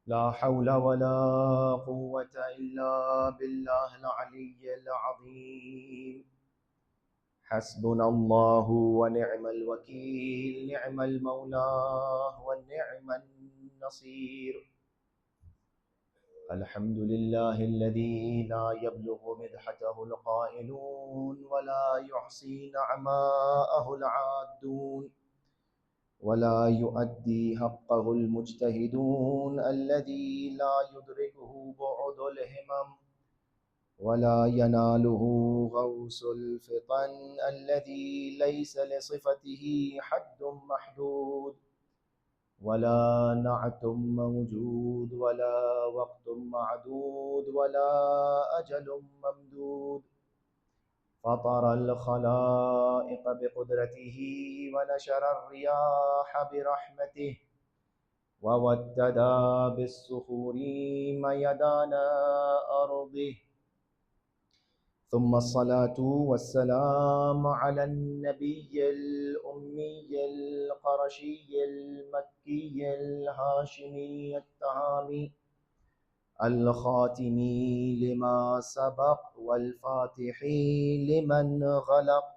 لا حول ولا قوة إلا بالله العلي العظيم. حسبنا الله ونعم الوكيل، نعم المولى ونعم النصير. الحمد لله الذي لا يبلغ مدحته القائلون ولا يحصي نعماءه العادون ولا يؤدي حقه المجتهدون، الذي لا يدركه بعد الهمم ولا يناله غوص الفطن، الذي ليس لصفته حد محدود ولا نعت موجود ولا وقت معدود ولا أجل ممدود. فطر الخلائق بقدرته ونشر الرياح برحمته ووددا بالصخور ميدان أرضه. ثم الصلاة والسلام على النبي الأمي القرشي المكي الهاشمي التهامي الخاتمي لما سبق والفاتح لمن غلق،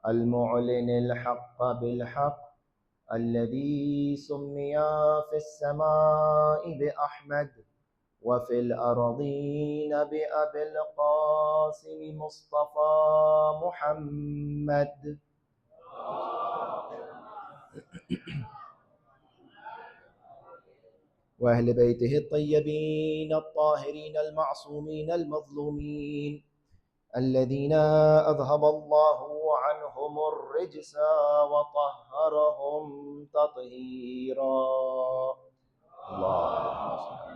المعلن الحق بالحق، الذي سمي في السماء بأحمد وفي الأرضين بأبي القاسم مصطفى محمد. وأهل بيته الطيبين الطاهرين المعصومين المظلومين، الذين أذهب الله عنهم الرجس وطهرهم تطهيرا. اللهم صل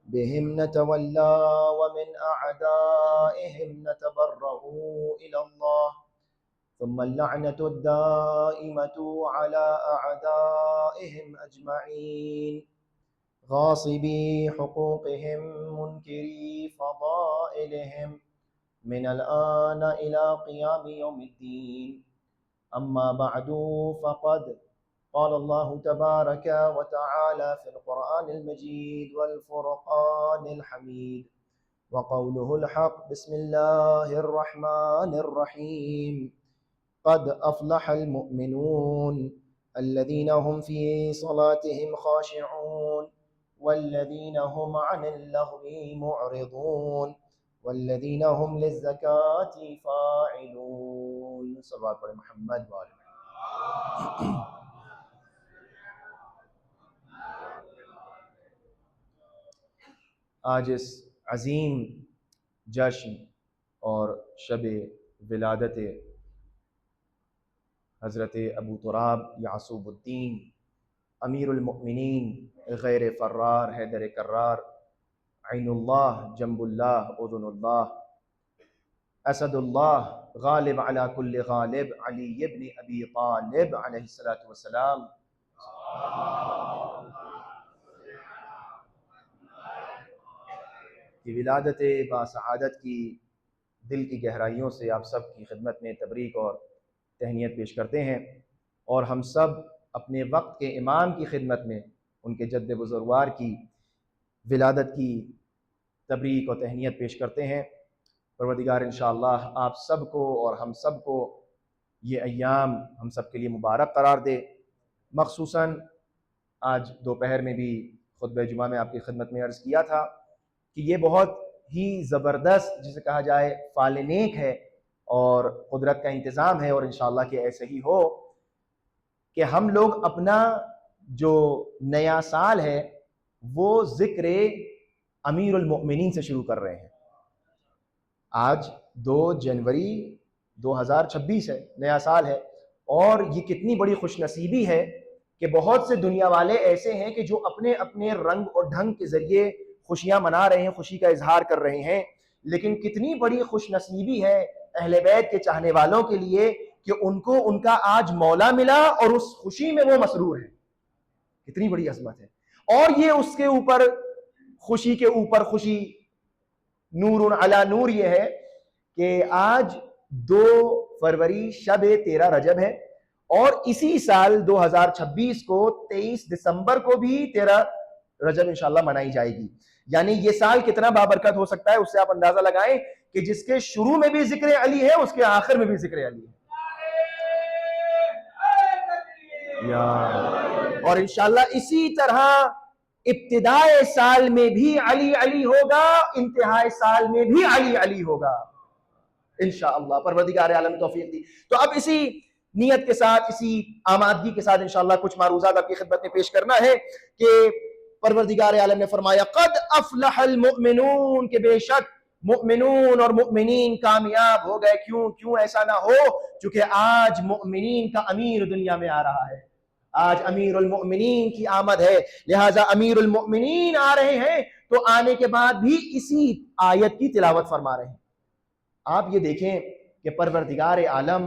بهم نتولى ومن أعدائهم نتبرأ إلى الله، ثم اللعنة الدائمة على أعدائهم أجمعين، غاصبي حقوقهم منكري فضائلهم، من الآن إلى قيام يوم الدين. أما بعد، فقد قال الله تبارك وتعالى في القرآن المجيد والفرقان الحميد وقوله الحق: بسم الله الرحمن الرحيم. قد أفلح المؤمنون الذين هم في صلاتهم خاشعون والذين هم عن اللغو معرضون والذين هم للزكاة فاعلون. صلوات پر محمد وآل محمد. آج اس عظیم جشن اور شب ولادت حضرت ابو تراب یعصوب الدین امیر المؤمنین غیر فرار حیدر کرار عین اللہ جنب اللہ اذن اللہ اسد اللہ غالب علی کل غالب علی ابن ابی طالب علیہ الصلوۃ والسلام کی ولادت باسعادت کی دل کی گہرائیوں سے آپ سب کی خدمت میں تبریک اور تہنیت پیش کرتے ہیں، اور ہم سب اپنے وقت کے امام کی خدمت میں ان کے جد بزرگوار کی ولادت کی تبریک اور تہنیت پیش کرتے ہیں۔ پروردگار انشاءاللہ آپ سب کو اور ہم سب کو یہ ایام ہم سب کے لیے مبارک قرار دے۔ مخصوصاً آج دوپہر میں بھی خطبہ جمعہ میں آپ کی خدمت میں عرض کیا تھا کہ یہ بہت ہی زبردست جسے کہا جائے فعل نیک ہے اور قدرت کا انتظام ہے، اور انشاءاللہ کہ ایسے ہی ہو کہ ہم لوگ اپنا جو نیا سال ہے وہ ذکر امیر المؤمنین سے شروع کر رہے ہیں۔ آج 2 جنوری 2026 ہے، نیا سال ہے، اور یہ کتنی بڑی خوش نصیبی ہے کہ بہت سے دنیا والے ایسے ہیں کہ جو اپنے اپنے رنگ اور ڈھنگ کے ذریعے خوشیاں منا رہے ہیں، خوشی کا اظہار کر رہے ہیں، لیکن کتنی بڑی خوش نصیبی ہے اہل بیت کے چاہنے والوں کے لیے کہ ان کو ان کا آج مولا ملا اور اس خوشی میں وہ مسرور ہیں۔ کتنی بڑی عظمت ہے، اور یہ اس کے اوپر خوشی کے اوپر خوشی، نور علی نور یہ ہے کہ آج 2 فروری شب 13 رجب ہے، اور اسی سال 2026 کو 23 دسمبر کو بھی 13 رجب انشاءاللہ منائی جائے گی. یعنی یہ سال کتنا بابرکت ہو سکتا ہے اس سے آپ اندازہ لگائیں کہ جس کے شروع میں بھی ذکر علی ہے اس کے آخر میں بھی ذکر علی ہے. اور انشاءاللہ اسی طرح ابتدائے سال میں بھی علی علی ہوگا, انتہائی سال میں بھی علی علی ہوگا انشاءاللہ. پروردگار عالم توفیق دی. تو اب اسی نیت کے ساتھ, اسی آمادگی کے ساتھ انشاءاللہ کچھ معروضات آپ کی خدمت میں پیش کرنا ہے کہ پروردگار عالم نے فرمایا قد افلح المؤمنون, کہ بے شک مؤمنون اور مؤمنین کامیاب ہو گئے. کیوں ایسا نہ ہو, چونکہ آج مؤمنین کا امیر دنیا میں آ رہا ہے, آج امیر المؤمنین کی آمد ہے, لہٰذا امیر المؤمنین آ رہے ہیں تو آنے کے بعد بھی اسی آیت کی تلاوت فرما رہے ہیں. آپ یہ دیکھیں کہ پروردگار عالم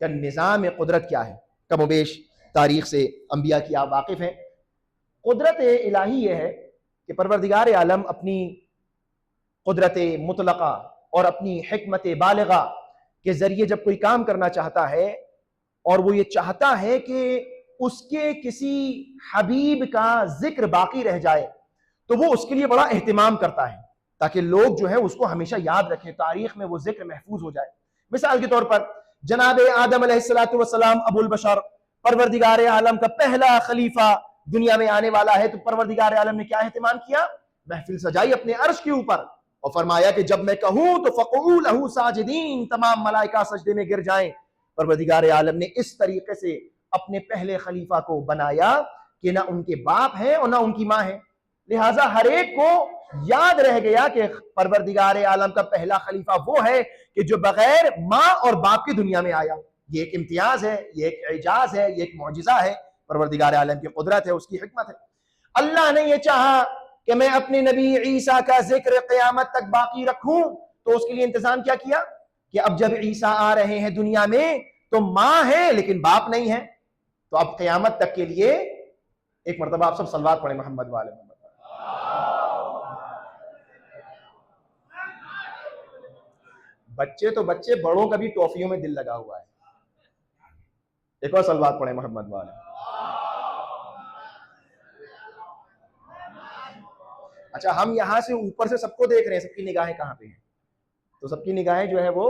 کا نظام قدرت کیا ہے. کم و بیش تاریخ سے انبیاء کی آپ واقف ہیں. قدرت الہی یہ ہے کہ پروردگار عالم اپنی قدرت مطلقہ اور اپنی حکمت بالغہ کے ذریعے جب کوئی کام کرنا چاہتا ہے اور وہ یہ چاہتا ہے کہ اس کے کسی حبیب کا ذکر باقی رہ جائے تو وہ اس کے لیے بڑا اہتمام کرتا ہے تاکہ لوگ جو ہے اس کو ہمیشہ یاد رکھیں, تاریخ میں وہ ذکر محفوظ ہو جائے. مثال کے طور پر جناب آدم علیہ السلام ابو البشر, پروردگار عالم کا پہلا خلیفہ دنیا میں آنے والا ہے, تو پروردگار عالم نے کیا اہتمام کیا, محفل سجائی اپنے عرش کے اوپر اور فرمایا کہ جب میں کہوں تو فقعوا لہ ساجدین, تمام ملائکہ سجدے میں گر جائیں. پروردگار عالم نے اس طریقے سے اپنے پہلے خلیفہ کو بنایا کہ نہ ان کے باپ ہیں اور نہ ان کی ماں ہے, لہٰذا ہر ایک کو یاد رہ گیا کہ پروردگار عالم کا پہلا خلیفہ وہ ہے کہ جو بغیر ماں اور باپ کی دنیا میں آیا. یہ ایک امتیاز ہے, یہ ایک اعجاز ہے, یہ ایک معجزہ ہے, پروردگار عالم کی قدرت ہے, اس کی حکمت ہے. اللہ نے یہ چاہا کہ میں اپنے نبی عیسیٰ کا ذکر قیامت تک باقی رکھوں تو اس کے لیے انتظام کیا کیا کہ اب جب عیسیٰ آ رہے ہیں دنیا میں تو ماں ہے لیکن باپ نہیں ہے, تو اب قیامت تک کے لیے ایک مرتبہ آپ سب صلوات پڑھیں محمد والے محمد. بچے تو بچے, بڑوں کا بھی ٹوفیوں میں دل لگا ہوا ہے. ایک اور صلوات پڑھیں محمد والے. اچھا, ہم یہاں سے اوپر سے سب کو دیکھ رہے ہیں, سب کی نگاہیں کہاں پہ ہیں, تو سب کی نگاہیں جو ہے وہ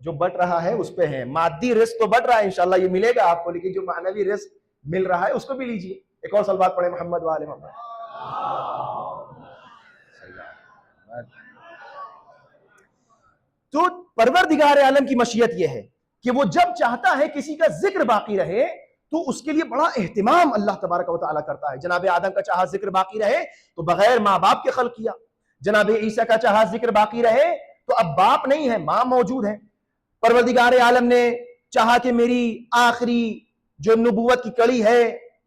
جو بٹ رہا ہے اس پہ ہیں. مادی رزق تو بٹ رہا ہے انشاءاللہ, یہ ملے گا آپ کو, لیکن جو معنوی رزق مل رہا ہے اس کو بھی لیجئے. ایک اور صلوات پڑھیں محمد والے محمد. تو پروردگار عالم کی مشیت یہ ہے کہ وہ جب چاہتا ہے کسی کا ذکر باقی رہے تو اس کے لیے بڑا اہتمام اللہ تبارک و تعالیٰ کرتا ہے. جناب آدم کا چاہا ذکر باقی رہے تو بغیر ماں باپ کے خلق کیا. جناب عیسیٰ کا چاہا ذکر باقی رہے تو اب باپ نہیں ہے, ماں موجود ہے. پروردگار عالم نے چاہا کہ میری آخری جو نبوت کی کڑی ہے,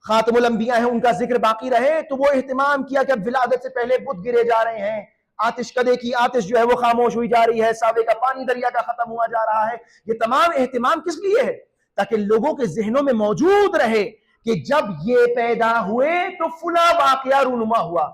خاتم الانبیاء ہیں, ان کا ذکر باقی رہے تو وہ اہتمام کیا کہ اب ولادت سے پہلے بت گرے جا رہے ہیں, آتش کدے کی آتش جو ہے وہ خاموش ہوئی جا رہی ہے, ساوے کا پانی دریا کا ختم ہوا جا رہا ہے. یہ تمام اہتمام کس لیے ہے؟ تاکہ لوگوں کے ذہنوں میں موجود رہے کہ جب یہ پیدا ہوئے تو فلاں واقعہ رونما ہوا,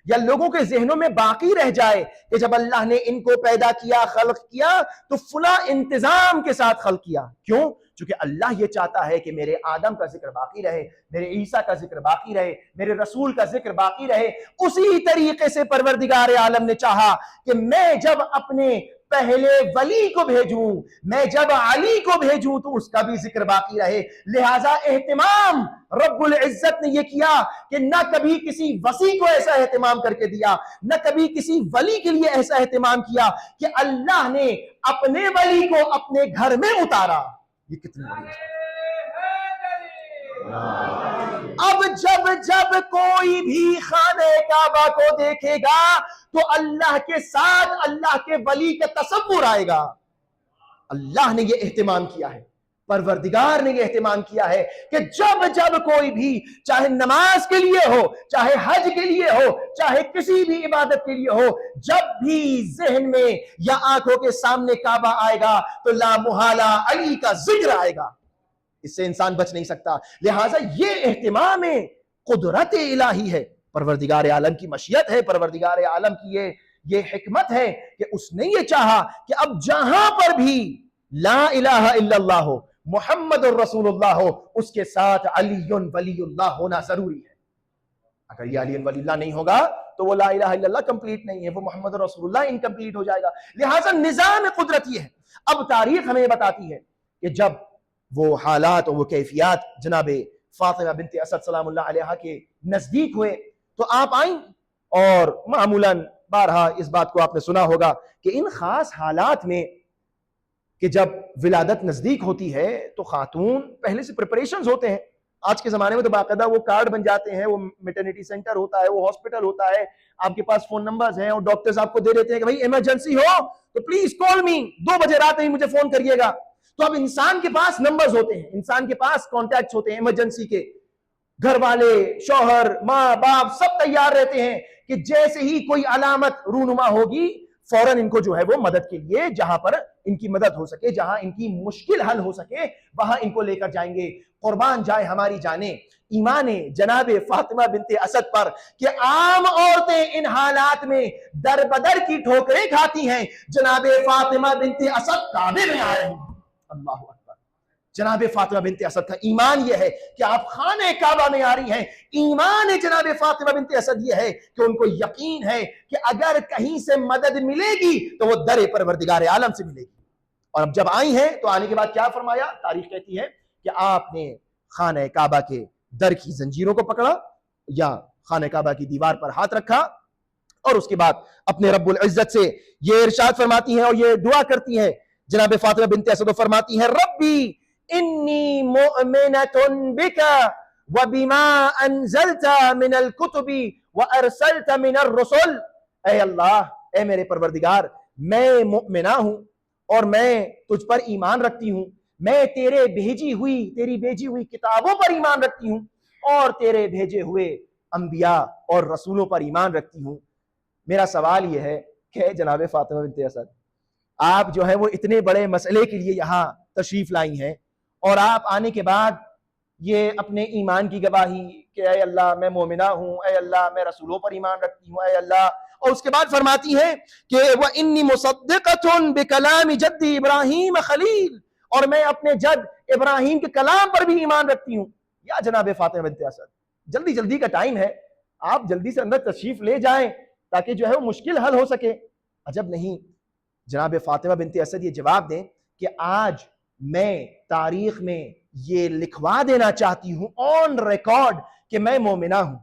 یا لوگوں کے ذہنوں میں باقی رہ جائے کہ جب اللہ نے ان کو پیدا کیا, خلق کیا تو فلاں انتظام کے ساتھ خلق کیا. کیوں؟ چونکہ اللہ یہ چاہتا ہے کہ میرے آدم کا ذکر باقی رہے, میرے عیسیٰ کا ذکر باقی رہے, میرے رسول کا ذکر باقی رہے. اسی طریقے سے پروردگار عالم نے چاہا کہ میں جب اپنے پہلے ولی کو بھیجوں, میں جب علی کو بھیجوں تو اس کا بھی ذکر باقی رہے. لہٰذا اہتمام رب العزت نے یہ کیا کہ نہ کبھی کسی وصی کو ایسا اہتمام کر کے دیا, نہ کبھی کسی ولی کے لیے ایسا اہتمام کیا کہ اللہ نے اپنے ولی کو اپنے گھر میں اتارا. یہ کتنی بڑی ہے. اب جب کوئی بھی خانہ کعبہ کو دیکھے گا تو اللہ کے ساتھ اللہ کے ولی کا تصور آئے گا. اللہ نے یہ اہتمام کیا ہے, پروردگار نے یہ اہتمام کیا ہے کہ جب کوئی بھی, چاہے نماز کے لیے ہو, چاہے حج کے لیے ہو, چاہے کسی بھی عبادت کے لیے ہو, جب بھی ذہن میں یا آنکھوں کے سامنے کعبہ آئے گا تو لا محالہ علی کا ذکر آئے گا. اس سے انسان بچ نہیں سکتا. لہٰذا یہ اہتمام قدرت الہی ہے, پروردگار عالم کی مشیت ہے, پروردگار عالم کی یہ حکمت ہے کہ اس نے یہ چاہا کہ اب جہاں پر بھی لا الہ الا اللہ ہو, محمد الرسول ہو، اس کے ساتھ علی ولی اللہ ہونا ضروری ہے۔ اگر یہ علی ولی اللہ نہیں ہوگا تو وہ لا الہ الا اللہ کمپلیٹ نہیں ہے، وہ محمد رسول اللہ انکمپلیٹ ہو جائے گا۔ لہٰذا نظام قدرت یہ ہے۔ اب تاریخ ہمیں بتاتی ہے کہ جب وہ حالات اور وہ کیفیات جناب فاطمہ بنت اسد سلام اللہ علیہا کے نزدیک ہوئے تو آپ آئیں، اور معمولاً بارہا اس بات کو آپ نے سنا ہوگا کہ ان خاص حالات میں کہ جب ولادت نزدیک ہوتی ہے تو خاتون پہلے سے پریپریشنز ہوتے ہیں۔ آج کے زمانے میں تو باقاعدہ وہ کارڈ بن جاتے ہیں، وہ میٹرنیٹی سینٹر ہوتا ہے، وہ ہاسپٹل ہوتا ہے، آپ کے پاس فون نمبرز ہیں اور ڈاکٹرز آپ کو دے دیتے ہیں کہ بھائی ایمرجنسی ہو تو پلیز کال می، 2 بجے رات میں مجھے فون کریے گا۔ تو اب انسان کے پاس نمبرز ہوتے ہیں، انسان کے پاس کانٹیکٹس ہوتے ہیں ایمرجنسی کے، گھر والے، شوہر، ماں باپ سب تیار رہتے ہیں کہ جیسے ہی کوئی علامت رونما ہوگی فوراً ان کو جو ہے وہ مدد کے لیے جہاں پر ان کی مدد ہو سکے، جہاں ان کی مشکل حل ہو سکے وہاں ان کو لے کر جائیں گے۔ قربان جائے ہماری جانیں ایمان جناب فاطمہ بنت اسد پر کہ عام عورتیں ان حالات میں در بدر کی ٹھوکریں کھاتی ہیں، جناب فاطمہ بنت اسد کعبے میں آ رہی ہیں۔ اللہ اکبر۔ جناب فاطمہ بنت اسد کا ایمان یہ ہے کہ آپ خانہ کعبہ میں آ رہی ہیں۔ ایمان جناب فاطمہ بنت اسد یہ ہے کہ ان کو یقین ہے کہ اگر کہیں سے مدد ملے گی تو وہ در پروردگار عالم سے ملے گی۔ اور اب جب آئی ہیں تو آنے کے بعد کیا فرمایا؟ تاریخ کہتی ہے کہ آپ نے خانہ کعبہ کے در کی زنجیروں کو پکڑا یا خانہ کعبہ کی دیوار پر ہاتھ رکھا، اور اس کے بعد اپنے رب العزت سے یہ ارشاد فرماتی ہیں اور یہ دعا کرتی ہیں جناب فاطمہ بنت اسد، فرماتی ہیں ربی انی مؤمنۃ بک وبما انزلت من الکتب وارسلت من الرسل۔ اے اللہ، اے میرے پروردگار، میں مؤمنہ ہوں اور میں تجھ پر ایمان رکھتی ہوں، میں تیری بھیجی ہوئی کتابوں پر ایمان رکھتی ہوں اور تیرے بھیجے ہوئے انبیاء اور رسولوں پر ایمان رکھتی ہوں۔ میرا سوال یہ ہے کہ جناب فاطمہ بنت اسد، آپ جو ہے وہ اتنے بڑے مسئلے کے لیے یہاں تشریف لائی ہیں اور آپ آنے کے بعد یہ اپنے ایمان کی گواہی کہ اے اللہ میں مومنہ ہوں، اے اللہ میں رسولوں پر ایمان رکھتی ہوں، اے اللہ، اور اس کے بعد فرماتی ہیں کہ وَإِنِّي مُصَدِّقَةٌ بِكَلَامِ جَدِّ إِبْرَاهِيمَ خَلِيلِ، اور میں اپنے جد ابراہیم کے کلام پر بھی ایمان رکھتی ہوں۔ یا جناب فاطمہ بنت اسد، جلدی جلدی کا ٹائم ہے، آپ جلدی سے اندر تشریف لے جائیں تاکہ جو ہے وہ مشکل حل ہو سکے۔ عجب نہیں، جناب فاطمہ بنت اسد یہ جواب دیں کہ آج میں تاریخ میں یہ لکھوا دینا چاہتی ہوں آن ریکارڈ کہ میں مومنہ ہوں،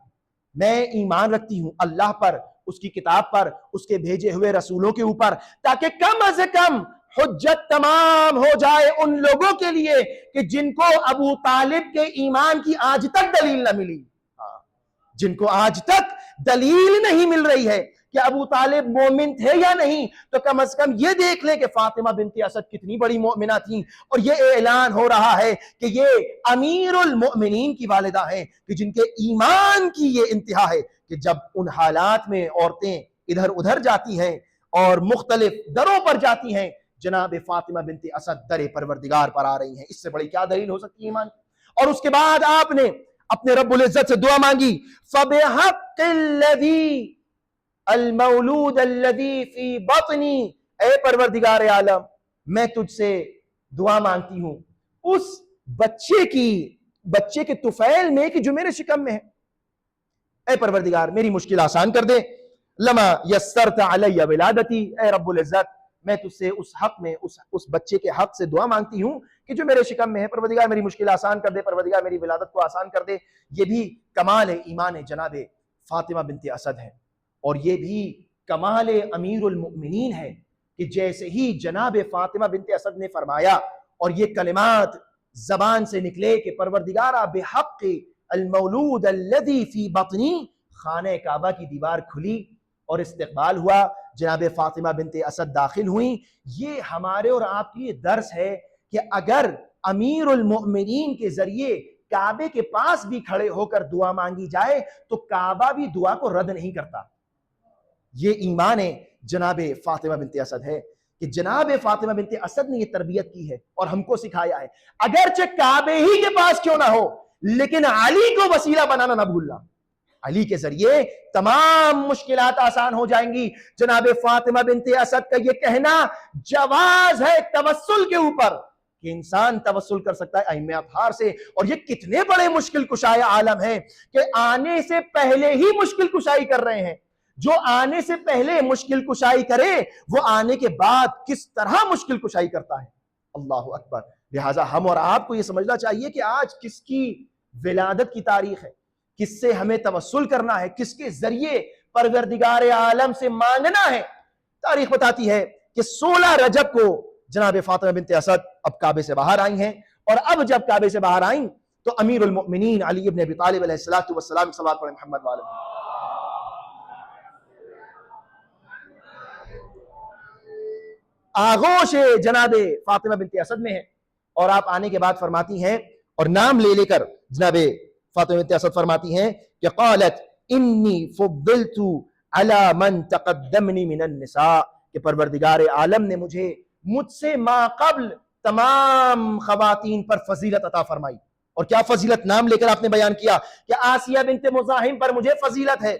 میں ایمان رکھتی ہوں اللہ پر، اس کی کتاب پر، اس کے بھیجے ہوئے رسولوں کے اوپر، تاکہ کم از کم حجت تمام ہو جائے ان لوگوں کے لیے کہ جن کو ابو طالب کے ایمان کی آج تک دلیل نہ ملی، جن کو آج تک دلیل نہیں مل رہی ہے کہ ابو طالب مومن تھے یا نہیں، تو کم از کم یہ دیکھ لیں کہ فاطمہ بنت اسد کتنی بڑی مومنہ تھیں، اور یہ اعلان ہو رہا ہے کہ یہ امیر المؤمنین کی والدہ ہیں کہ جن کے ایمان کی یہ انتہا ہے کہ جب ان حالات میں عورتیں ادھر ادھر جاتی ہیں اور مختلف دروں پر جاتی ہیں، جناب فاطمہ بنت اسد در پروردگار پر آ رہی ہیں۔ اس سے بڑی کیا دلیل ہو سکتی ہے ایمان؟ اور اس کے بعد آپ نے اپنے رب العزت سے دعا مانگی فَبِحَقِّ الَّذِي المولود الذی فی بطنی، اے پروردگار عالم میں تجھ سے دعا مانگتی ہوں اس بچے کے طفیل میں کہ جو میرے شکم میں ہے، اے پروردگار میری مشکل آسان کر دے، لما یسرت علی ولادتی، اے رب العزت میں تجھ سے اس حق میں اس بچے کے حق سے دعا مانگتی ہوں کہ جو میرے شکم میں ہے، پروردگار میری مشکل آسان کر دے، پروردگار میری ولادت کو آسان کر دے۔ یہ بھی کمال ایمان جناب فاطمہ بنت اسد ہے، اور یہ بھی کمال امیر المؤمنین ہے کہ جیسے ہی جناب فاطمہ بنت اسد نے فرمایا اور یہ کلمات زبان سے نکلے کہ پروردگارا بحق المولود الذی فی بطنی، خانہ کعبہ کی دیوار کھلی اور استقبال ہوا، جناب فاطمہ بنت اسد داخل ہوئیں۔ یہ ہمارے اور آپ کی درس ہے کہ اگر امیر المؤمنین کے ذریعے کعبے کے پاس بھی کھڑے ہو کر دعا مانگی جائے تو کعبہ بھی دعا کو رد نہیں کرتا۔ یہ ایمان جناب فاطمہ بنت اسد ہے کہ جناب فاطمہ بنت اسد نے یہ تربیت کی ہے اور ہم کو سکھایا ہے، اگرچہ کعبے ہی کے پاس کیوں نہ ہو لیکن علی کو وسیلہ بنانا نہ بھولنا، علی کے ذریعے تمام مشکلات آسان ہو جائیں گی۔ جناب فاطمہ بنت اسد کا یہ کہنا جواز ہے توسل کے اوپر کہ انسان توسل کر سکتا ہے ائمہ اطہار سے. اور یہ کتنے بڑے مشکل کشائے عالم ہیں کہ آنے سے پہلے ہی مشکل کشائی کر رہے ہیں. جو آنے سے پہلے مشکل کشائی کرے وہ آنے کے بعد کس طرح مشکل کشائی کرتا ہے. اللہ اکبر. لہٰذا ہم اور آپ کو یہ سمجھنا چاہیے کہ آج کس کی ولادت کی تاریخ ہے, کس سے ہمیں توسل کرنا ہے, کس کے ذریعے پروردگار عالم سے مانگنا ہے. تاریخ بتاتی ہے کہ 16 رجب کو جناب فاطمہ بنت اسد اب کعبے سے باہر آئی ہیں, اور اب جب کعبے سے باہر آئیں تو امیر المؤمنین علی ابن ابی طالب علیہ السلام صلوات پڑھیں محمد والے. آغوش جناب فاطمہ بنت اسد میں ہے, اور آپ آنے کے بعد فرماتی ہیں, اور نام لے لے کر جناب فاطمہ بنت اسد فرماتی ہیں کہ قالت انی فضلت علی من تقدمنی من النساء, کہ پروردگار عالم نے مجھ سے ما قبل تمام خواتین پر فضیلت عطا فرمائی. اور کیا فضیلت نام لے کر آپ نے بیان کیا کہ آسیہ بنت مزاحم پر مجھے فضیلت ہے,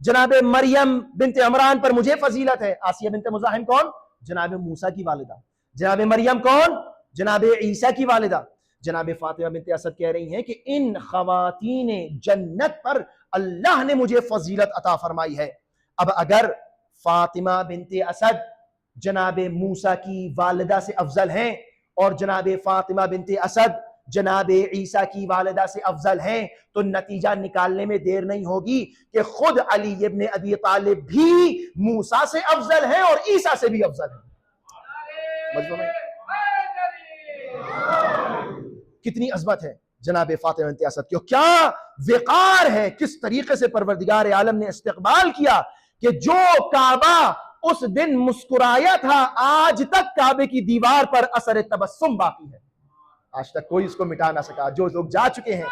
جناب مریم بنت عمران پر مجھے فضیلت ہے. آسیہ بنت مزاحم کون؟ جناب موسیٰ کی والدہ. جناب مریم کون؟ جناب عیسیٰ کی والدہ. جناب فاطمہ بنت اسد کہہ رہی ہیں کہ ان خواتین جنت پر اللہ نے مجھے فضیلت عطا فرمائی ہے. اب اگر فاطمہ بنت اسد جناب موسیٰ کی والدہ سے افضل ہیں, اور جناب فاطمہ بنت اسد جناب عیسیٰ کی والدہ سے افضل ہیں, تو نتیجہ نکالنے میں دیر نہیں ہوگی کہ خود علی ابن ابی طالب بھی موسیٰ سے افضل ہیں اور عیسیٰ سے بھی افضل ہیں. کتنی عظمت ہے جناب فاطمہ بنت اسد کی, کیا وقار ہے, کس طریقے سے پروردگار عالم نے استقبال کیا کہ جو کعبہ اس دن مسکرایا تھا آج تک کعبے کی دیوار پر اثر تبسم باقی ہے. آج تک کوئی اس کو مٹا نہ سکا. جو لوگ جا چکے ہیں,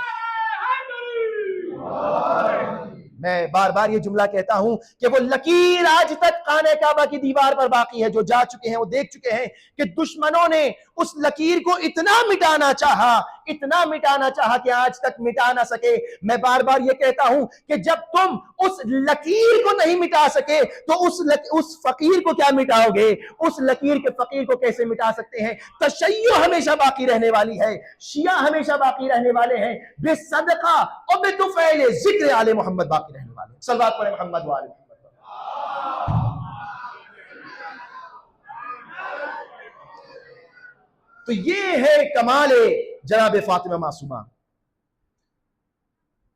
میں بار بار یہ جملہ کہتا ہوں کہ وہ لکیر آج تک خانہ کعبہ کی دیوار پر باقی ہے. جو جا چکے ہیں وہ دیکھ چکے ہیں کہ دشمنوں نے اس لکیر کو اتنا مٹانا چاہا کہ آج تک مٹا نہ سکے. میں بار بار یہ کہتا ہوں کہ جب تم اس لکیر کو نہیں مٹا سکے تو اس فقیر کو کیا مٹاؤ گے؟ اس لکیر کے فقیر کو کیسے مٹا سکتے ہیں؟ تشیع ہمیشہ باقی رہنے والی ہے, شیعہ ہمیشہ باقی رہنے والے ہیں, بے صدقہ اور بے طفیل ذکر آل محمد باقی رہنے والے ہیں. صلوات پڑھیں محمد والے محمد. تو یہ ہے کمال جناب فاطمہ معصومہ.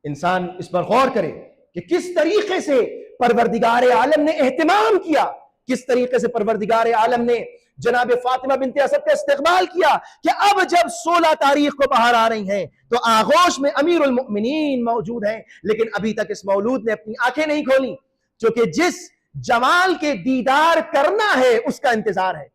انسان اس پر غور کرے کہ کس طریقے سے پروردگار عالم نے اہتمام کیا, کس طریقے سے پروردگار عالم نے جناب فاطمہ بنت اسد کا استقبال کیا کہ اب جب 16 تاریخ کو باہر آ رہی ہیں تو آغوش میں امیر المؤمنین موجود ہیں, لیکن ابھی تک اس مولود نے اپنی آنکھیں نہیں کھولی, کیونکہ جس جمال کے دیدار کرنا ہے اس کا انتظار ہے.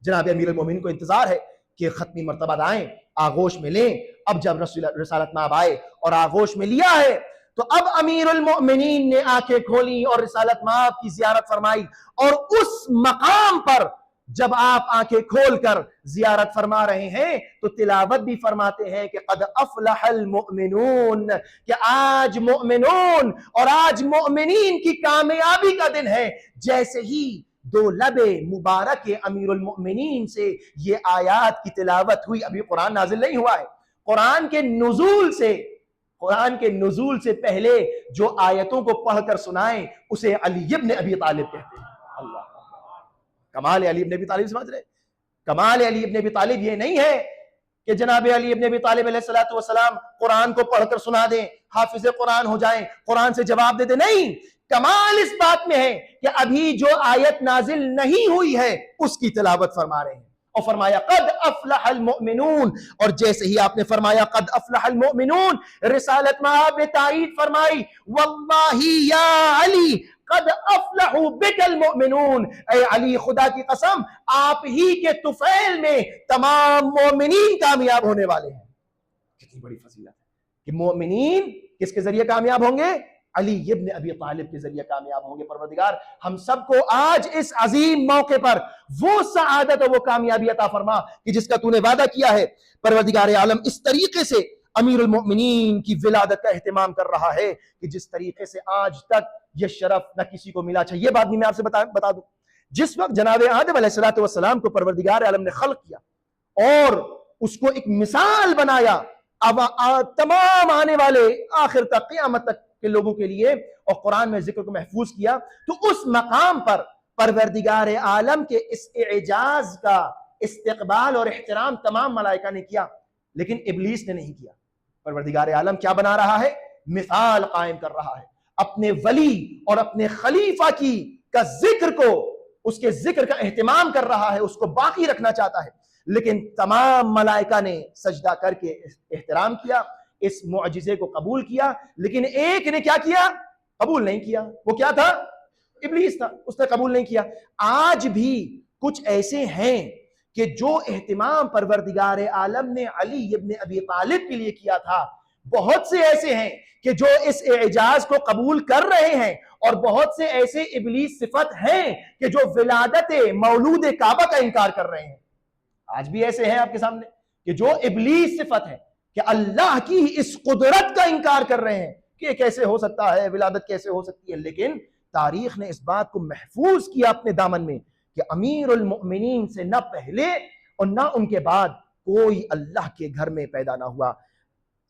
جناب امیر المؤمنین کو انتظار ہے کہ ختمی مرتبہ آئیں, آغوش میں لیں. اب جب رسالت مآب آئے اور آغوش میں لیا ہے تو اب امیر المؤمنین نے آنکھیں کھولی اور رسالت مآب کی زیارت فرمائی. اور اس مقام پر جب آپ آنکھیں کھول کر زیارت فرما رہے ہیں تو تلاوت بھی فرماتے ہیں کہ قد افلح المؤمنون, کہ آج مؤمنون اور آج مؤمنین کی کامیابی کا دن ہے. جیسے ہی دو لب مبارک امیر المؤمنین سے یہ آیات کی تلاوت ہوئی, ابھی قرآن نازل نہیں ہوا ہے, قرآن کے نزول سے پہلے جو آیتوں کو پڑھ کر سنائیں اسے علی ابن ابی طالب کہتے ہیں. اللہ, کمال علی ابن ابی طالب سمجھ رہے؟ کمال علی ابن ابی طالب یہ نہیں ہے کہ جناب علی ابن ابی طالب علیہ السلام قرآن کو پڑھ کر سنا دیں, حافظ قرآن ہو جائیں, قرآن سے جواب دے دیں. نہیں, کمال اس بات میں ہے کہ ابھی جو آیت نازل نہیں ہوئی ہے اس کی تلاوت فرما رہے ہیں. اور فرمایا قد افلح المؤمنون, اور جیسے ہی آپ نے فرمایا قد افلح المؤمنون, رسالت مآب نے تائید فرمائی واللہ یا علی قد افلحوا بک المؤمنون, اے علی خدا کی قسم آپ ہی کے طفیل میں تمام مومنین کامیاب ہونے والے ہیں. کتنی بڑی فضیلت ہے کہ مومنین کس کے ذریعے کامیاب ہوں گے؟ علی ابن ابی طالب کے ذریعے کامیاب ہوں گے. پروردگار ہم سب کو آج اس عظیم موقع پر وہ سعادت اور وہ کامیابی عطا فرما کہ جس کا تو نے وعدہ کیا ہے. پروردگار عالم اس طریقے سے امیر المؤمنین کی ولادت کا اہتمام کر رہا ہے کہ جس طریقے سے آج تک یہ شرف نہ کسی کو ملا. اچھا, یہ بات بھی میں آپ سے بتا دوں, جس وقت جناب آدم علیہ السلام کو پروردگار عالم نے خلق کیا اور اس کو ایک مثال بنایا اب تمام آنے والے آخر تک قیامت تک کے لوگوں کے لیے، اور قرآن میں ذکر کو محفوظ کیا. تو اس مقام پر پروردگار عالم کے اس اعجاز کا استقبال اور احترام تمام ملائکہ نے کیا، لیکن ابلیس نے نہیں کیا. پروردگار عالم کیا بنا رہا ہے؟ مثال قائم کر رہا ہے. اپنے ولی اور اپنے خلیفہ کی کا ذکر کو، اس کے ذکر کا اہتمام کر رہا ہے، اس کو باقی رکھنا چاہتا ہے. لیکن تمام ملائکہ نے سجدہ کر کے احترام کیا، اس معجزے کو قبول کیا، لیکن ایک نے کیا کیا؟ قبول نہیں کیا. وہ کیا تھا؟ ابلیس تھا. اس نے قبول نہیں کیا. آج بھی کچھ ایسے ہیں کہ جو اہتمام پروردگار عالم نے علی ابن ابی طالب کے لیے کیا تھا، بہت سے ایسے ہیں کہ جو اس اعجاز کو قبول کر رہے ہیں، اور بہت سے ایسے ابلیس صفت ہیں کہ جو ولادت مولود کعبہ کا انکار کر رہے ہیں. آج بھی ایسے ہیں آپ کے سامنے کہ جو ابلیس صفت ہے کہ اللہ کی اس قدرت کا انکار کر رہے ہیں کہ یہ کیسے ہو سکتا ہے، ولادت کیسے ہو سکتی ہے. لیکن تاریخ نے اس بات کو محفوظ کیا اپنے دامن میں کہ امیر المؤمنین سے نہ پہلے اور نہ ان کے بعد کوئی اللہ کے گھر میں پیدا نہ ہوا.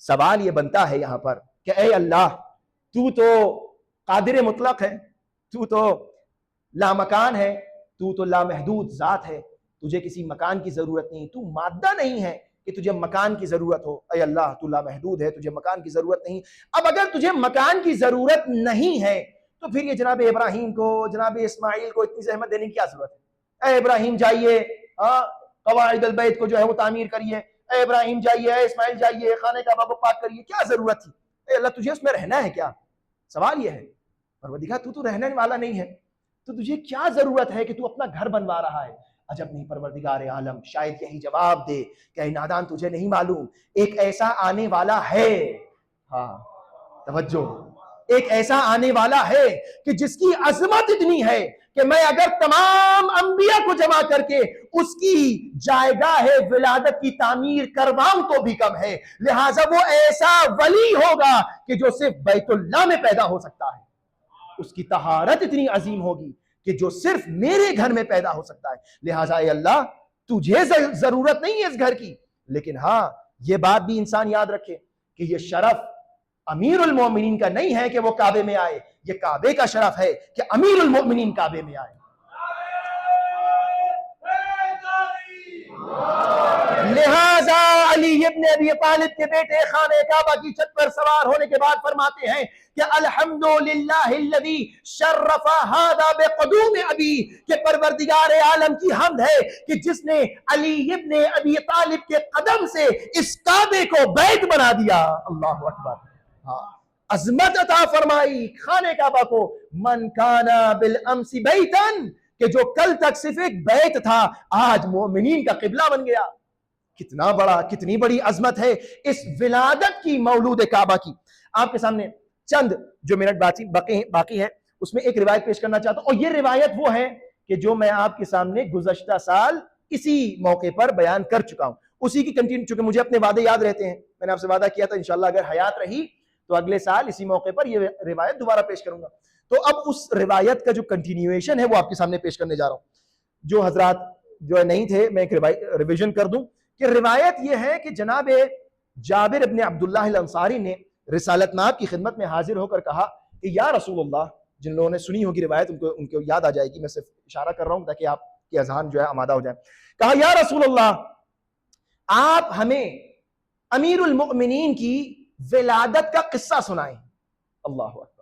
سوال یہ بنتا ہے یہاں پر کہ اے اللہ، تو تو قادر مطلق ہے، تو تو لامکان ہے، تو تو لامحدود ذات ہے، تجھے کسی مکان کی ضرورت نہیں، تو مادہ نہیں ہے کہ تجھے مکان کی ضرورت ہو. اے اللہ، تو لامحدود ہے، تجھے مکان کی ضرورت نہیں. اب اگر تجھے مکان کی ضرورت نہیں ہے تو پھر یہ جناب ابراہیم کو، جناب اسماعیل کو اتنی زحمت دینے کی کیا ضرورت ہے؟ اے ابراہیم جائیے قواعد البیت کو جو ہے وہ تعمیر کریے، اے ابراہیم جائیے، اے اسماعیل جائیے خانہ کعبہ کو پاک کریے. کیا ضرورت تھی؟ اے اللہ، تجھے اس میں رہنا ہے کیا؟ سوال یہ ہے. پروردگار تو رہنے والا نہیں ہے، تو تجھے کیا ضرورت ہے کہ تو اپنا گھر بنوا رہا ہے؟ عجب نہیں پروردگار عالم شاید یہی جواب دے کہ اے نادان، تجھے نہیں معلوم ایک ایسا آنے والا ہے. ہاں توجہ، ایک ایسا آنے والا ہے کہ جس کی عظمت اتنی ہے کہ میں اگر تمام انبیاء کو جمع کر کے اس کی جائیگاہ ولادت کی تعمیر کرواؤں تو بھی کم ہے. لہٰذا وہ ایسا ولی ہوگا کہ جو صرف بیت اللہ میں پیدا ہو سکتا ہے. اس کی طہارت اتنی عظیم ہوگی کہ جو صرف میرے گھر میں پیدا ہو سکتا ہے. لہٰذا اے اللہ، تجھے ضرورت نہیں ہے اس گھر کی، لیکن ہاں یہ بات بھی انسان یاد رکھے کہ یہ شرف امیر المومنین کا نہیں ہے کہ وہ کعبے میں آئے، یہ کعبے کا شرف ہے کہ امیر المومنین کعبے میں آئے. لہذا علی ابن ابی طالب کے بیٹے خانہ کعبہ کی چھت پر سوار ہونے کے بعد فرماتے ہیں کہ الحمدللہ الذی شرف ھذا بقدوم ابی، کہ پروردگار عالم کی حمد ہے کہ جس نے علی ابن ابی طالب کے قدم سے اس کعبے کو بیت بنا دیا. اللہ اکبر. عظمت عطا فرمائی خانہ کعبہ کو. من کانا بالامس بیتن، کہ جو کل تک صرف ایک بیت تھا آج مومنین کا قبلہ بن گیا. کتنا بڑا، کتنی بڑی عظمت ہے اس ولادت کی، مولود کعبہ کی. آپ کے سامنے چند جو منٹ باقی ہے اس میں ایک روایت پیش کرنا چاہتا ہوں، اور یہ روایت وہ ہے کہ جو میں آپ کے سامنے گزشتہ سال اسی موقع پر بیان کر چکا ہوں. اسی کی کنٹینیو، چونکہ مجھے اپنے وعدے یاد رہتے ہیں. میں نے آپ سے وعدہ کیا تھا انشاءاللہ اگر حیات رہی تو اگلے سال اسی موقع پر یہ روایت دوبارہ پیش کروں گا. تو اب اس روایت کا جو کنٹینیویشن ہے وہ آپ کے سامنے پیش کرنے جا رہا ہوں. جو حضرات جو نہیں تھے میں ایک ریویژن کر دوں کہ روایت یہ ہے کہ جناب جابر ابن عبداللہ الانصاری نے رسالت ناب کی خدمت میں حاضر ہو کر کہا کہ یا رسول اللہ، جن لوگوں نے سنی ہوگی روایت ان کو یاد آ جائے گی، میں صرف اشارہ کر رہا ہوں تاکہ آپ کے اذہان جو ہے آمادہ ہو جائے. کہا یا رسول اللہ، آپ ہمیں امیر المؤمنین کی ولادت کا قصہ سنائیں. اللہ اکبر.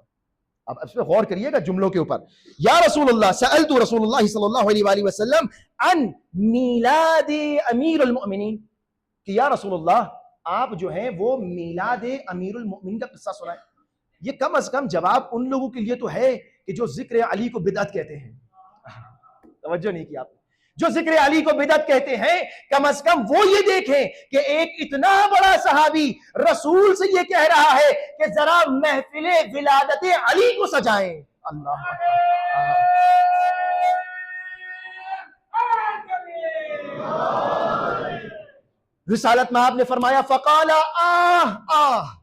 اب اس پہ غور کریے گا جملوں کے اوپر. یا رسول اللہ، سألت رسول اللہ صلی اللہ علیہ وآلہ وسلم عن میلاد امیر المؤمنین، کہ یا رسول اللہ آپ جو ہیں وہ میلاد امیر المؤمنین کا قصہ سنائیں. یہ کم از کم جواب ان لوگوں کے لیے تو ہے کہ جو ذکر علی کو بدعت کہتے ہیں. توجہ نہیں کی آپ نے. جو ذکر علی کو بدعت کہتے ہیں کم از کم وہ یہ دیکھیں کہ ایک اتنا بڑا صحابی رسول سے یہ کہہ رہا ہے کہ ذرا محفل ولادت علی کو سجائیں. اللہ رسالت میں آپ نے فرمایا فقال آہ آہ.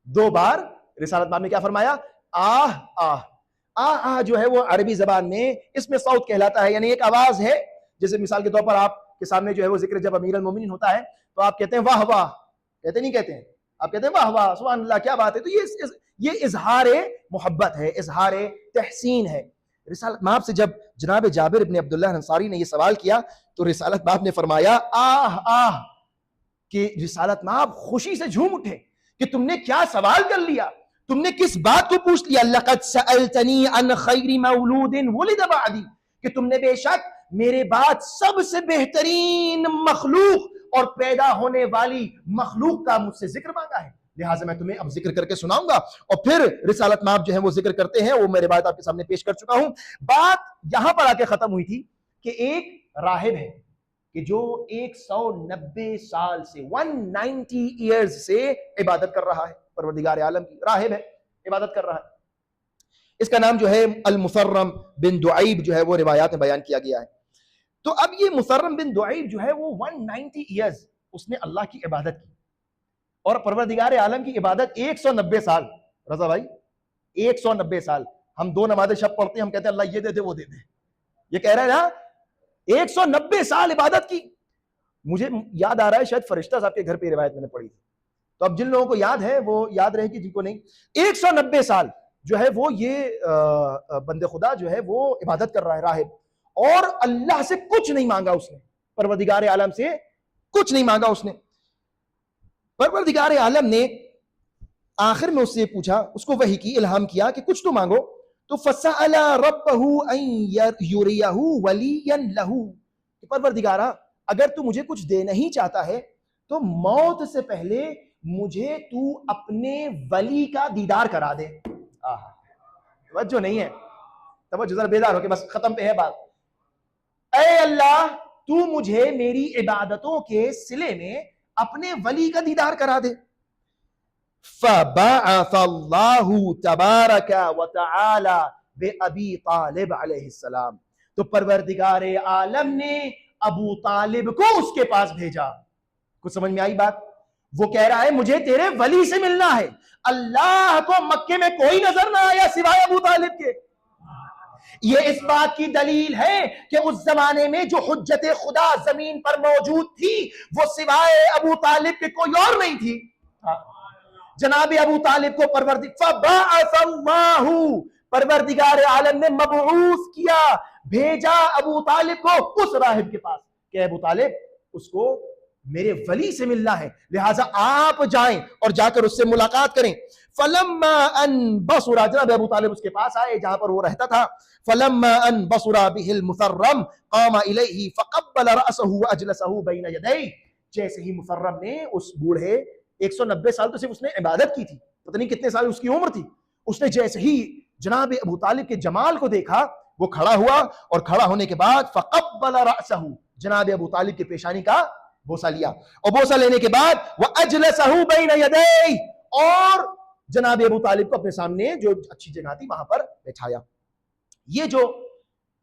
2 بار رسالت میں آپ نے کیا فرمایا؟ آہ آہ. آہ آہ جو ہے وہ عربی زبان میں اس میں صوت کہلاتا ہے، یعنی ایک آواز ہے. جیسے مثال کے طور پر آپ کے سامنے جو ہے وہ ذکر جب امیر المومنین ہوتا ہے تو آپ کہتے ہیں واہ واہ، کہتے نہیں کہتے ہیں؟ آپ کہتے ہیں واہ واہ سبحان اللہ کیا بات ہے. تو یہ اظہار محبت ہے، اظہار تحسین ہے. رسالت مآب سے جب جناب جابر ابن عبداللہ انصاری نے یہ سوال کیا تو رسالت مآب نے فرمایا آہ آہ، کہ رسالت مآب خوشی سے جھوم اٹھے کہ تم نے کیا سوال کر لیا، تم نے کس بات کو پوچھ لیا. لقد سألتنی عن خیر مولود ولد بعدی، کہ تم نے بے شک میرے بعد سب سے بہترین مخلوق اور پیدا ہونے والی مخلوق کا مجھ سے ذکر مانگا ہے، لہٰذا میں تمہیں اب ذکر کر کے سناؤں گا. اور پھر رسالت مآب جو ہے وہ ذکر کرتے ہیں، وہ میرے بات آپ کے سامنے پیش کر چکا ہوں. بات یہاں پر آ کے ختم ہوئی تھی کہ ایک راہب ہے کہ جو 190 سال سے 190 ایئرز سے عبادت کر رہا ہے پروردگار عالم کی. راہب ہے، عبادت کر رہا ہے. اس کا نام جو ہے المسرم بن دعیب جو ہے وہ روایات میں بیان کیا گیا ہے. تو اب یہ مسرم بن دعیب جو ہے وہ 190 ایئرز اس نے اللہ کی عبادت کی، اور پروردگار عالم کی عبادت 190 سال. رضا بھائی 190 سال. ہم 2 نماز شب پڑھتے ہیں، ہم کہتے ہیں اللہ یہ دے دے وہ دے دے. یہ کہہ رہے ہیں نا 190 سال عبادت کی. مجھے یاد آ رہا ہے شاید فرشتہ صاحب کے گھر پہ روایت میں نے پڑھی تھی، تو اب جن لوگوں کو یاد ہے وہ یاد رہے کہ جن کو نہیں. 190 سال جو ہے وہ یہ بندے خدا جو ہے وہ عبادت کر رہا ہے راہب، اور اللہ سے کچھ نہیں مانگا اس نے، پروردگار عالم سے کچھ نہیں مانگا اس نے. پروردگار عالم نے آخر میں اس سے پوچھا، اس کو وحی کی، الہام کیا کہ کچھ تو مانگو. تو فسأل ربه ان يريه وليا له، کہ پروردگارا اگر تو مجھے کچھ دے نہیں چاہتا ہے تو موت سے پہلے مجھے تو اپنے ولی کا دیدار کرا دے. توجہ نہیں ہے، توجہ ذرا بیدار ہو کے بس ختم پہ ہے بات. اے اللہ تو مجھے میری عبادتوں کے صلے میں اپنے ولی کا دیدار کرا دے. فبعث اللہ تبارک وتعالی بأبی طالب علیہ السلام، تو پروردگار عالم نے ابو طالب کو اس کے پاس بھیجا. کچھ سمجھ میں آئی بات؟ وہ کہہ رہا ہے مجھے تیرے ولی سے ملنا ہے. اللہ کو مکے میں کوئی نظر نہ آیا سوائے ابو طالب کے. یہ اس بات کی دلیل ہے کہ اس زمانے میں جو حجت خدا زمین پر موجود تھی وہ سوائے ابو طالب کے کوئی اور نہیں تھی. جناب ابو طالب کو فبعث اللہ، پروردگار عالم نے مبعوث کیا، بھیجا ابو طالب کو اس راہب کے پاس کہ ابو طالب اس کو میرے ولی سے ملنا ہے، لہٰذا آپ جائیں اور جا کر اس سے ملاقات کریں. فلما ان بصر، جناب ابو طالب اس کے پاس آئے جہاں پر وہ رہتا تھا. فلما ان بصر به المسرم قام الیہ فقبل رأسه واجلسه بین یدیہ. جیسے ہی مسرم نے اس بوڑھے، 190 سال تو صرف اس نے عبادت کی تھی، پتہ نہیں کتنے سال اس کی عمر تھی، اس نے جیسے ہی جناب ابو طالب کے جمال کو دیکھا وہ کھڑا ہوا، اور کھڑا ہونے کے بعد فقبل رأسه، جناب ابو طالب کے پیشانی کا بوسہ لیا، اور بوسہ لینے کے بعد وَأَجْلَسَهُ بَيْنَ يَدَيْهِ، اور جناب ابو طالب کو اپنے سامنے جو اچھی جگہ تھی وہاں پر بٹھایا.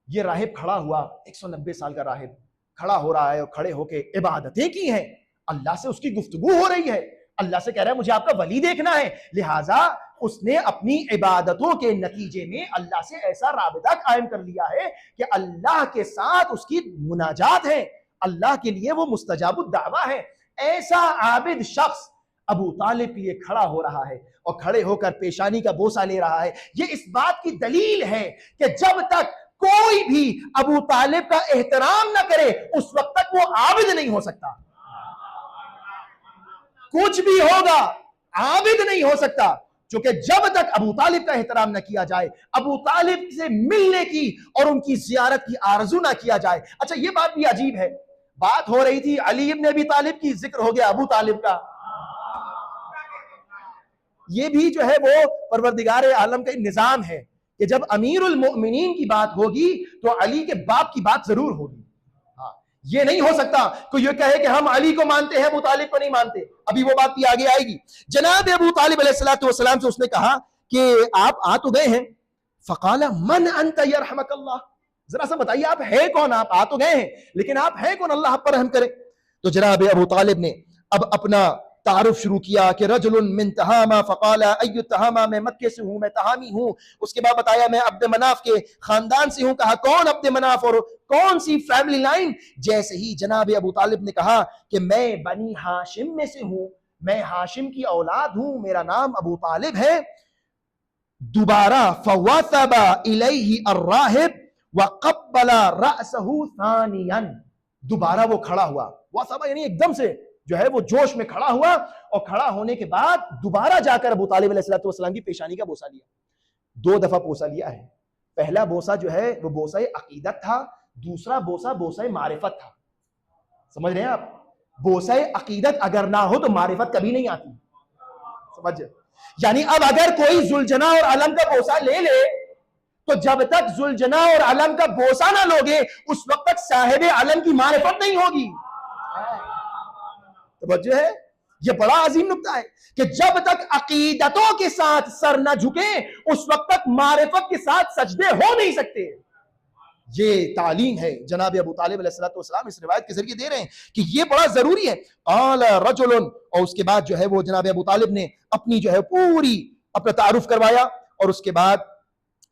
یہ راہب کھڑا ہوا، 190 سال کا راہب کھڑا ہو رہا ہے، اور کھڑے ہو کے عبادتیں کی ہیں، اللہ سے اس کی گفتگو ہو رہی ہے، اللہ سے کہہ رہا ہے مجھے آپ کا ولی دیکھنا ہے. لہٰذا اس نے اپنی عبادتوں کے نتیجے میں اللہ سے ایسا رابطہ قائم کر لیا ہے کہ اللہ کے ساتھ اس کی مناجات ہے، اللہ کے لیے وہ مستجاب الدعوہ ہے. ایسا عابد شخص ابو طالب کے لیے کھڑا ہو رہا ہے اور کھڑے ہو کر پیشانی کا بوسہ لے رہا ہے. یہ اس بات کی دلیل ہے کہ جب تک کوئی بھی ابو طالب کا احترام نہ کرے اس وقت تک وہ عابد نہیں ہو سکتا. کچھ بھی ہوگا عابد نہیں ہو سکتا، چونکہ جب تک ابو طالب کا احترام نہ کیا جائے، ابو طالب سے ملنے کی اور ان کی زیارت کی آرزو نہ کیا جائے. اچھا یہ بات بھی عجیب ہے، بات ہو رہی تھی علی ابن ابی طالب کی، ذکر ہو گیا ابو طالب کا. یہ بھی جو ہے وہ پروردگار عالم کا نظام ہے کہ جب امیر المؤمنین کی بات ہوگی تو علی کے باپ کی بات ضرور ہوگی. یہ نہیں ہو سکتا کوئی یہ کہے کہ ہم علی کو مانتے ہیں ابو طالب کو نہیں مانتے. ابھی وہ بات بھی آگے آئے گی. جناب ابو طالب علیہ السلام سے اس نے کہا کہ آپ آ تو گئے ہیں. فقال من انت یرحمک اللہ، ذرا سا بتائیے آپ ہے کون؟ آپ آ تو گئے ہیں لیکن آپ ہے کون، اللہ آپ پر رحم کرے. تو جناب ابو طالب نے اب اپنا تعارف شروع کیا کہ رجل من تہامہ فقال ای تہامہ، میں مکے سے ہوں، میں تہامی ہوں. اس کے بعد بتایا میں عبد مناف کے خاندان سے ہوں. کہا کون عبد مناف اور کون سی فیملی لائن؟ جیسے ہی جناب ابو طالب نے کہا کہ میں بنی ہاشم میں سے ہوں، میں ہاشم کی اولاد ہوں، میرا نام ابو طالب ہے. دوبارہ فوثب الیہ الراہب وقبل رأسہ ثانیا، دوبارہ وہ کھڑا ہوا. وثب یعنی ایک دم سے جو ہے وہ جوش میں کھڑا ہوا، اور کھڑا ہونے کے بعد دوبارہ جا کر ابو طالب علیہ السلام کی پیشانی کا بوسہ لیا. 2 دفعہ بوسہ لیا ہے. پہلا بوسہ جو ہے وہ بوسہ عقیدت تھا، دوسرا بوسہ بوسہ معرفت تھا. سمجھ رہے ہیں آپ؟ بوسہ عقیدت اگر نہ ہو تو معرفت کبھی نہیں آتی. سمجھ، یعنی اب اگر کوئی ذوالجناح اور علم کا بوسہ لے لے تو جب تک ذوالجناح اور علم کا بوسہ نہ لوگے اس وقت تک صاحب علم کی معرفت نہیں ہوگی. توجہ ہے؟ یہ بڑا عظیم نکتہ ہے کہ جب تک عقیدتوں کے ساتھ سر نہ جھکے اس وقت تک معرفت کے ساتھ سجدے ہو نہیں سکتے. یہ تعلیم ہے جناب ابو طالب علیہ السلام اس روایت کے ذریعے دے رہے ہیں کہ یہ بڑا ضروری ہے. قال رجل، اور اس کے بعد جو ہے وہ جناب ابو طالب نے اپنی جو ہے پوری اپنا تعارف کروایا، اور اس کے بعد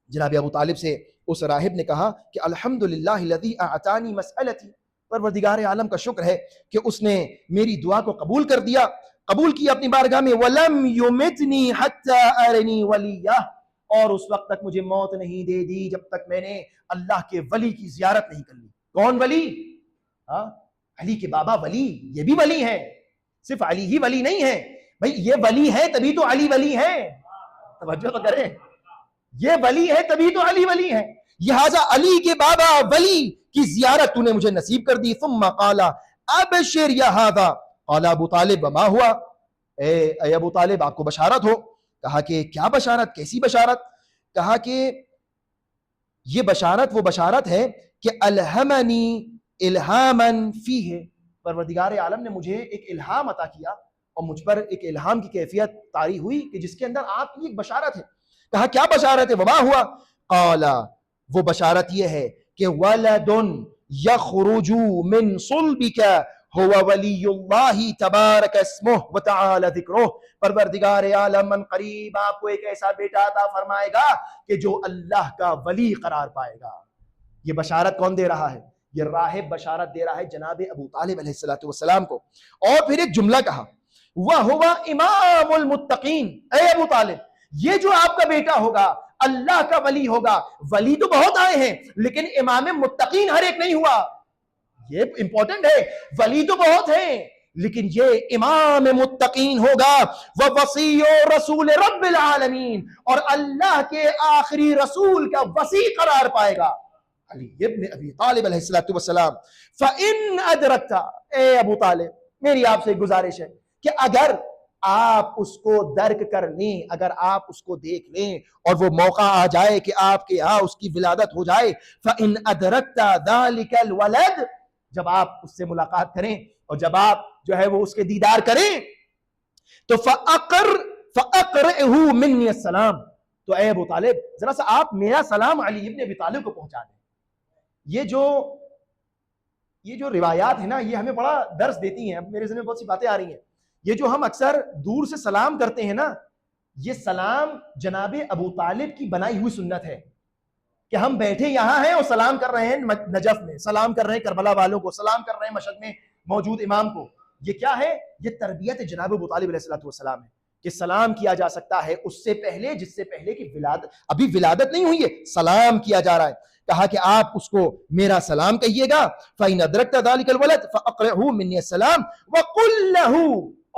جناب ابو طالب سے اس راہب نے کہا کہ الحمدللہ الذی اعطانی مسئلتی، پروردگار عالم کا شکر ہے کہ اس نے میری دعا کو قبول کر دیا، قبول کیا اپنی بارگاہ میں. ولم یمتنی حتی ارنی ولیہ، اور اس وقت تک مجھے موت نہیں دے دی جب تک میں نے اللہ کے ولی کی زیارت نہیں کر لی. کون ولی؟ علی کے بابا ولی، یہ بھی ولی ہیں، صرف علی ہی ولی نہیں ہے بھائی، یہ ولی ہے تبھی تو علی ولی ہے. توجہ تو کریں، یہ ولی ہے تبھی تو علی ولی ہے. لہذا علی کے بابا ولی کی زیارت تو نے مجھے نصیب کر دی. ثم قال ابشر یا ھذا، قال ابو طالب وما ہوا، اے ابو طالب آپ کو بشارت ہو. کہا کہ کیا بشارت، کیسی بشارت؟ کہا کہ یہ بشارت وہ بشارت ہے کہ الہمنی الہاما فیہ، پروردگار عالم نے مجھے ایک الہام عطا کیا اور مجھ پر ایک الہام کی کیفیت طاری ہوئی کہ جس کے اندر آپ کی ایک بشارت ہے. کہا کیا بشارت ہے؟ وما ہوا، قال وہ بشارت یہ ہے کہ ولد یخرج من صلبک هو ولی اللہ تبارک اسمہ وتعالی ذکرہ، پروردگار عالم من قریب آپ کو ایک ایسا بیٹا عطا فرمائے گا کہ جو اللہ کا ولی قرار پائے گا. یہ بشارت کون دے رہا ہے؟ یہ راہب بشارت دے رہا ہے جناب ابو طالب علیہ السلام کو. اور پھر ایک جملہ کہا وَهُوَ امام المتقین، اے ابو طالب یہ جو آپ کا بیٹا ہوگا اللہ کا ولی ہوگا. ولی تو بہت آئے ہیں لیکن امام متقین ہر ایک نہیں ہوا، یہ امپورٹنٹ ہے. ولی تو بہت ہیں لیکن یہ امام متقین ہوگا. وَوَصِيُّ رَسُولِ رَبِّ الْعَالَمِينَ، اور اللہ کے آخری رسول کا وصی قرار پائے گا علی ابن ابی طالب علیہ السلام. فَإِنْ أَدْرَكْتَ، اے ابو طالب میری آپ سے گزارش ہے کہ اگر آپ اس کو درک کر لیں، اگر آپ اس کو دیکھ لیں اور وہ موقع آ جائے کہ آپ کے ہاں اس کی ولادت ہو جائے، فَإِنْ أَدْرَكْتَ ذَلِكَ الْوَلَدْ، جب آپ اس سے ملاقات کریں اور جب آپ جو ہے وہ اس کے دیدار کریں تو فَأَقْرِئْهُ مِنِّي السلام، تو اے ابو طالب ذرا سا آپ میرا سلام علی ابن ابی طالب کو پہنچا دیں. یہ جو روایات ہیں نا یہ ہمیں بڑا درس دیتی ہیں. اب میرے ذہن میں بہت سی باتیں آ رہی ہیں. یہ جو ہم اکثر دور سے سلام کرتے ہیں نا، یہ سلام جناب ابو طالب کی بنائی ہوئی سنت ہے کہ ہم بیٹھے یہاں ہیں اور سلام کر رہے ہیں نجف میں، سلام کر رہے ہیں کربلا والوں کو، سلام کر رہے ہیں مشہد میں موجود امام کو. یہ کیا ہے؟ یہ تربیت جناب ابو طالب علیہ السلام ہے کہ سلام کیا جا سکتا ہے اس سے پہلے، جس سے پہلے کی ابھی ولادت نہیں ہوئی ہے، سلام کیا جا رہا ہے. کہا کہ آپ اس کو میرا سلام کہیے گا. فَإِنْ أَدْرَكْتَ ذَلِكَ الْوَلَدْ فَأَقْرِئْهُ مِنِّي السَّلَامَ وَقُلْ لَهُ،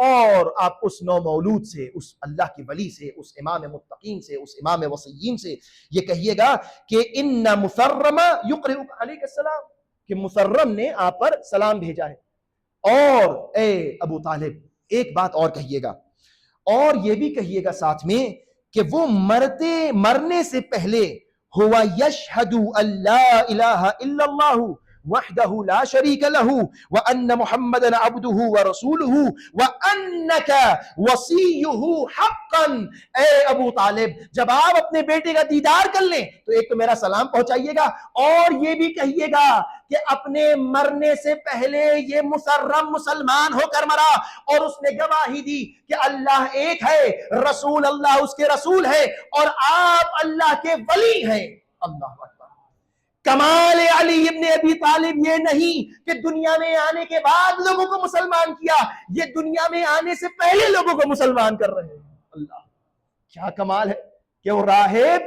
اور آپ اس نو مولود سے، اس اللہ کے ولی سے، اس امام متقین سے، اس امام وصیین سے یہ کہیے گا کہ ان مصرم یقرئک علیک السلام، کہ مصرم نے آپ پر سلام بھیجا ہے. اور اے ابو طالب ایک بات اور کہیے گا، اور یہ بھی کہیے گا ساتھ میں کہ وہ مرنے سے پہلے ہوا یشہد ان لا الہ الا اللہ وحدہ لا شریک لہ وان محمدا عبدہ ورسولہ وانک وصیہ حقا۔ اے ابو طالب، جب آپ اپنے بیٹے کا دیدار کر لیں تو ایک تو میرا سلام پہنچائیے گا، اور یہ بھی کہیے گا کہ اپنے مرنے سے پہلے یہ مسرم مسلمان ہو کر مرا، اور اس نے گواہی دی کہ اللہ ایک ہے، رسول اللہ اس کے رسول ہے، اور آپ اللہ کے ولی ہیں۔ اللہ اکبر۔ کمال علی ابن ابی طالب یہ نہیں کہ دنیا میں آنے کے بعد لوگوں کو مسلمان کیا، یہ دنیا میں آنے سے پہلے لوگوں کو مسلمان کر رہے ہیں۔ اللہ، کیا کمال ہے کہ وہ راہب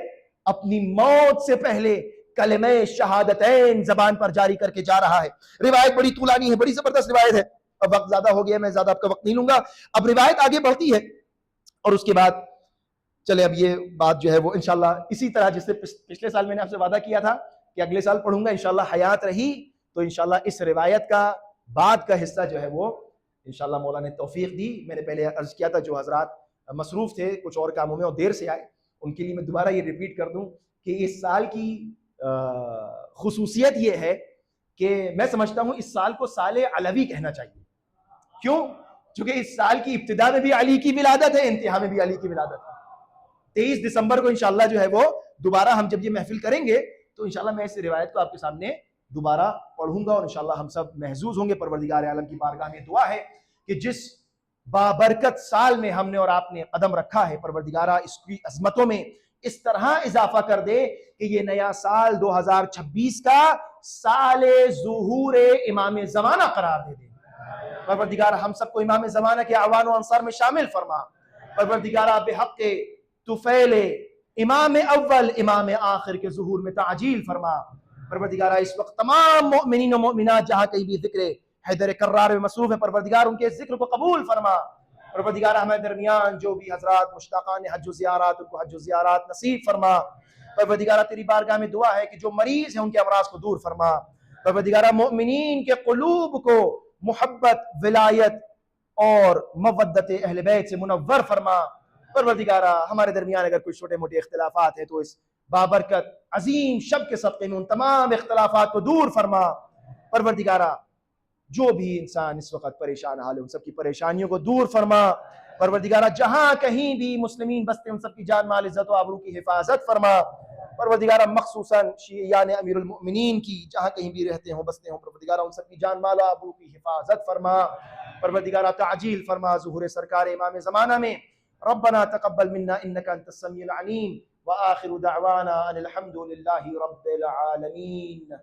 اپنی موت سے پہلے کلمہ شہادتین زبان پر جاری کر کے جا رہا ہے۔ روایت بڑی طولانی ہے، بڑی زبردست روایت ہے، اب وقت زیادہ ہو گیا، میں زیادہ آپ کا وقت نہیں لوں گا۔ اب روایت آگے بڑھتی ہے، اور اس کے بعد چلے اب یہ بات جو ہے وہ انشاءاللہ اسی طرح جس سے پچھلے سال میں نے آپ سے وعدہ کیا تھا کہ اگلے سال پڑھوں گا، انشاءاللہ حیات رہی تو انشاءاللہ اس روایت کا بعد کا حصہ جو ہے وہ انشاءاللہ مولا نے توفیق دی۔ میں نے پہلے عرض کیا تھا جو حضرات مصروف تھے کچھ اور کاموں میں اور دیر سے آئے، ان کے لیے میں دوبارہ یہ ریپیٹ کر دوں کہ اس سال کی خصوصیت یہ ہے کہ میں سمجھتا ہوں اس سال کو سال علوی کہنا چاہیے۔ کیوں؟ چونکہ اس سال کی ابتدا میں بھی علی کی ولادت ہے، انتہا میں بھی علی کی ولادت ہے۔ 23 دسمبر کو انشاءاللہ جو ہے وہ دوبارہ ہم جب یہ محفل کریں گے تو انشاءاللہ میں اس روایت کو آپ کے سامنے دوبارہ پڑھوں گا، اور انشاءاللہ ہم سب محظوظ ہوں گے۔ پروردگار عالم کی بارگاہ میں دعا ہے کہ جس بابرکت سال میں ہم نے اور آپ نے قدم رکھا ہے، پروردگارہ اس کی عظمتوں میں اس طرح اضافہ کر دے کہ یہ نیا سال 2026 کا سال ظہور امام زمانہ قرار دے دے۔ پروردگارہ ہم سب کو امام زمانہ کے اعوان و انصار میں شامل فرما۔ پروردگارہ بحق طفیل امام اول امام آخر کے ظہور میں تعجیل فرما۔ پروردگارہ اس وقت تمام مؤمنین و مؤمنات جہاں کہیں بھی ذکر حیدر کرار میں مصروف ہے، پروردگار ان کے ذکر کو قبول فرما۔ پروردگارہ ہمیں درمیان جو بھی حضرات مشتاقان حج و زیارات، ان کو حج و زیارات نصیب فرما۔ پروردگارہ تیری بارگاہ میں دعا ہے کہ جو مریض ہیں ان کے امراض کو دور فرما۔ پروردگارہ مؤمنین کے قلوب کو محبت، ولایت اور مودت اہل بیت سے منور فرما۔ پروردگارہ ہمارے درمیان اگر کوئی چھوٹے موٹے اختلافات ہیں تو اس بابرکت عظیم شب کے صدقے میں ان تمام اختلافات کو دور فرما۔ پروردگارہ جو بھی انسان اس وقت پریشان حال ہے ان سب کی پریشانیوں کو دور فرما۔ پروردگارہ جہاں کہیں بھی مسلمین بستے ان سب کی جان مال عزت و آبرو کی حفاظت فرما۔ پروردگارہ مخصوصاً شیعیان امیر المؤمنین کی جہاں کہیں بھی رہتے ہوں بستے ہوں، پروردگارہ ان سب کی جان مال و آبرو کی حفاظت فرما۔ پروردگارہ تعجیل فرما ظہور سرکار امام زمانہ میں۔ ربنا تقبل منا انك انت السميع العليم واخر دعوانا ان الحمد لله رب العالمين۔